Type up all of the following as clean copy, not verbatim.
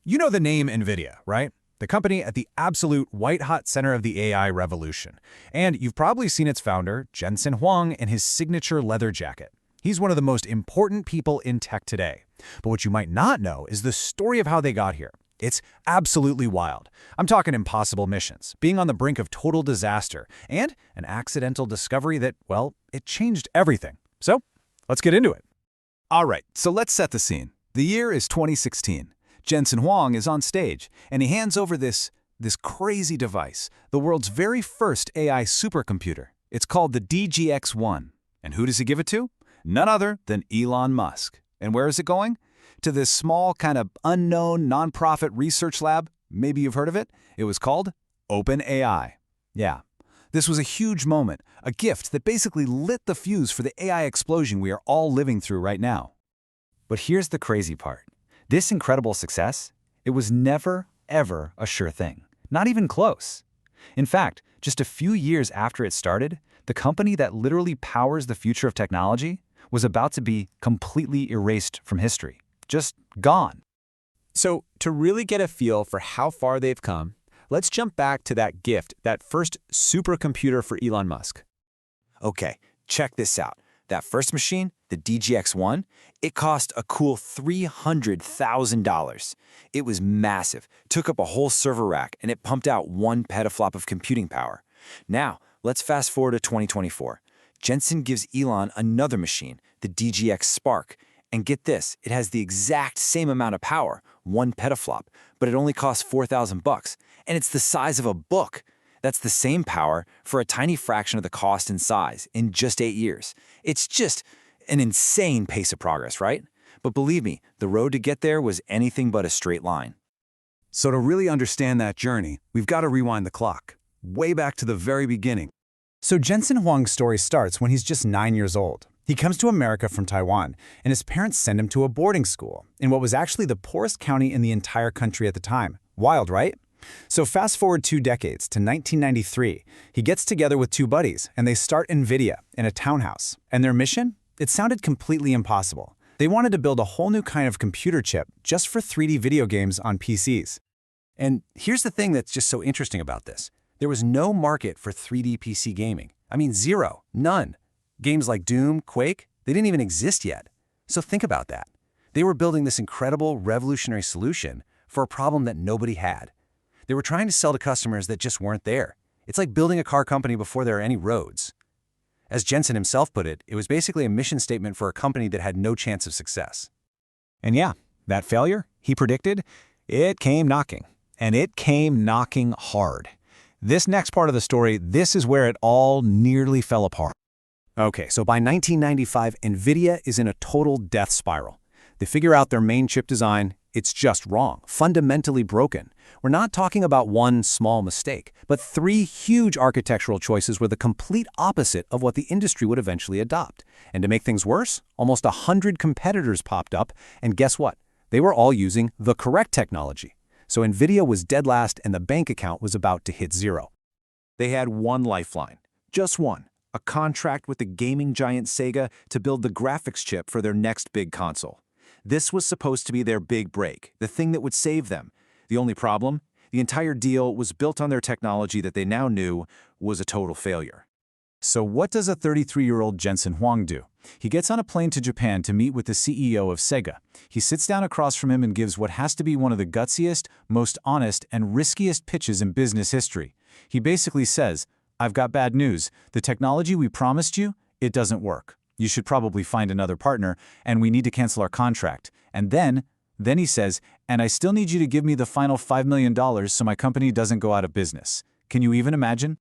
You know the name Nvidia, right? The company at the absolute white-hot center of the AI revolution. And you've probably seen its founder, Jensen Huang, in his signature leather jacket. He's one of the most important people in tech today. But what you might not know is the story of how they got here. It's absolutely wild. I'm talking impossible missions, being on the brink of total disaster, and an accidental discovery that, well, it changed everything. So, let's get into it. All right, so let's set the scene. The year is 2016. Jensen Huang is on stage, and he hands over this crazy device, the world's very first AI supercomputer. It's called the DGX-1. And who does he give it to? None other than Elon Musk. And where is it going? To this small, kind of unknown, nonprofit research lab. Maybe you've heard of it. It was called OpenAI. Yeah, this was a huge moment, a gift that basically lit the fuse for the AI explosion we are all living through right now. But here's the crazy part. This incredible success, it was never, ever a sure thing. Not even close. In fact, just a few years after it started, the company that literally powers the future of technology was about to be completely erased from history. Just gone. So, to really get a feel for how far they've come, let's jump back to that gift, that first supercomputer for Elon Musk. Okay, check this out. That first machine, the DGX-1, it cost a cool $300,000. It was massive, took up a whole server rack, and it pumped out 1 petaflop of computing power. Now, let's fast forward to 2024. Jensen gives Elon another machine, the DGX Spark. And get this, it has the exact same amount of power, 1 petaflop, but it only costs $4,000, and it's the size of a book. That's the same power for a tiny fraction of the cost and size in just 8 years. It's just an insane pace of progress, right? But believe me, the road to get there was anything but a straight line. So to really understand that journey, we've got to rewind the clock, way back to the very beginning. So Jensen Huang's story starts when he's just 9 years old. He comes to America from Taiwan, and his parents send him to a boarding school in what was actually the poorest county in the entire country at the time. Wild, right? So fast forward 2 decades to 1993, he gets together with 2 buddies, and they start Nvidia in a townhouse. And their mission? It sounded completely impossible. They wanted to build a whole new kind of computer chip just for 3D video games on PCs. And here's the thing that's just so interesting about this. There was no market for 3D PC gaming. I mean, zero, none. Games like Doom, Quake, they didn't even exist yet. So think about that. They were building this incredible, revolutionary solution for a problem that nobody had. They were trying to sell to customers that just weren't there. It's like building a car company before there are any roads. As Jensen himself put it, it was basically a mission statement for a company that had no chance of success. And yeah, that failure, he predicted, it came knocking. And it came knocking hard. This next part of the story, this is where it all nearly fell apart. Okay, so by 1995, Nvidia is in a total death spiral. They figure out their main chip design, it's just wrong, fundamentally broken. We're not talking about one small mistake, but 3 huge architectural choices were the complete opposite of what the industry would eventually adopt. And to make things worse, almost 100 competitors popped up, and guess what? They were all using the correct technology. So Nvidia was dead last, and the bank account was about to hit zero. They had one lifeline, just one. A contract with the gaming giant Sega to build the graphics chip for their next big console. This was supposed to be their big break, the thing that would save them. The only problem? The entire deal was built on their technology that they now knew was a total failure. So what does a 33-year-old Jensen Huang do? He gets on a plane to Japan to meet with the CEO of Sega. He sits down across from him and gives what has to be one of the gutsiest, most honest, and riskiest pitches in business history. He basically says, I've got bad news. The technology we promised you, it doesn't work. You should probably find another partner, and we need to cancel our contract. And then he says, and I still need you to give me the final $5 million so my company doesn't go out of business. Can you even imagine?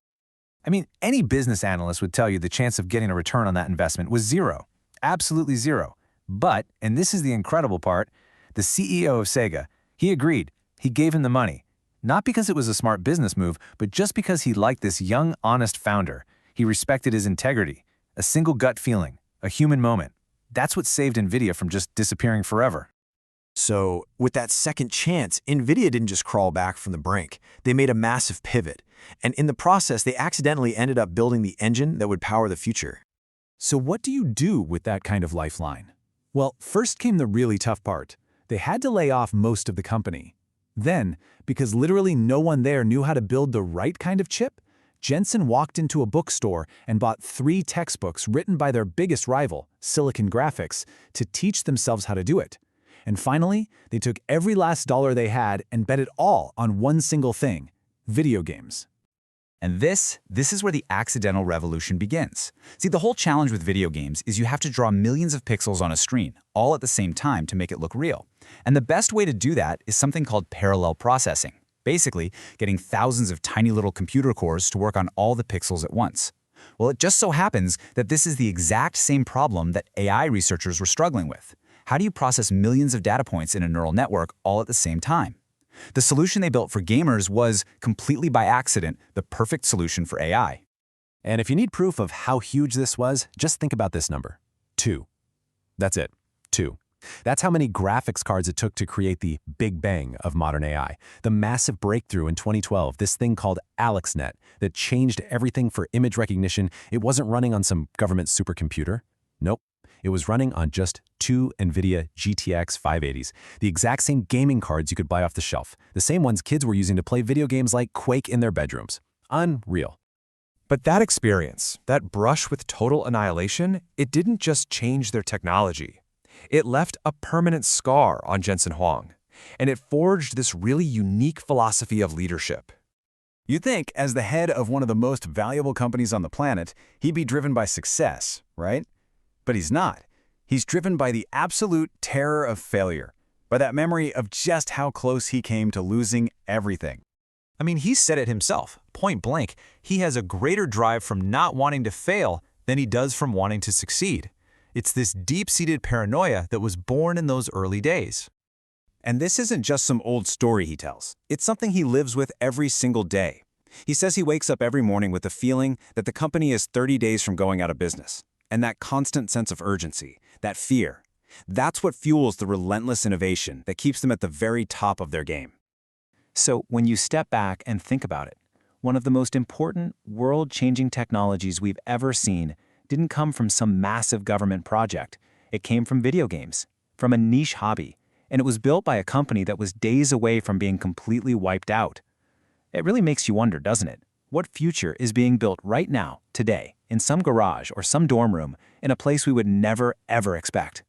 I mean, any business analyst would tell you the chance of getting a return on that investment was zero. Absolutely zero. But, and this is the incredible part, the CEO of Sega, he agreed. He gave him the money. Not because it was a smart business move, but just because he liked this young, honest founder. He respected his integrity, a single gut feeling, a human moment. That's what saved Nvidia from just disappearing forever. So, with that second chance, Nvidia didn't just crawl back from the brink. They made a massive pivot. And in the process, they accidentally ended up building the engine that would power the future. So what do you do with that kind of lifeline? Well, first came the really tough part. They had to lay off most of the company. Then, because literally no one there knew how to build the right kind of chip, Jensen walked into a bookstore and bought 3 textbooks written by their biggest rival, Silicon Graphics, to teach themselves how to do it. And finally, they took every last dollar they had and bet it all on one single thing: video games. And this is where the accidental revolution begins. See, the whole challenge with video games is you have to draw millions of pixels on a screen, all at the same time to make it look real. And the best way to do that is something called parallel processing. Basically, getting thousands of tiny little computer cores to work on all the pixels at once. Well, it just so happens that this is the exact same problem that AI researchers were struggling with. How do you process millions of data points in a neural network all at the same time? The solution they built for gamers was, completely by accident, the perfect solution for AI. And if you need proof of how huge this was, just think about this number: 2. That's it, 2. That's how many graphics cards it took to create the Big Bang of modern AI, the massive breakthrough in 2012, this thing called AlexNet that changed everything for image recognition. It wasn't running on some government supercomputer. Nope. It was running on just 2 Nvidia GTX 580s, the exact same gaming cards you could buy off the shelf, the same ones kids were using to play video games like Quake in their bedrooms. Unreal. But that experience, that brush with total annihilation, it didn't just change their technology. It left a permanent scar on Jensen Huang, and it forged this really unique philosophy of leadership. You'd think, as the head of one of the most valuable companies on the planet, he'd be driven by success, right? But he's not. He's driven by the absolute terror of failure, by that memory of just how close he came to losing everything. I mean, he said it himself, point blank. He has a greater drive from not wanting to fail than he does from wanting to succeed. It's this deep-seated paranoia that was born in those early days. And this isn't just some old story he tells. It's something he lives with every single day. He says he wakes up every morning with the feeling that the company is 30 days from going out of business. And that constant sense of urgency, that fear, that's what fuels the relentless innovation that keeps them at the very top of their game. So when you step back and think about it, one of the most important, world-changing technologies we've ever seen didn't come from some massive government project. It came from video games, from a niche hobby, and it was built by a company that was days away from being completely wiped out. It really makes you wonder, doesn't it? What future is being built right now, today, in some garage or some dorm room, in a place we would never, ever expect?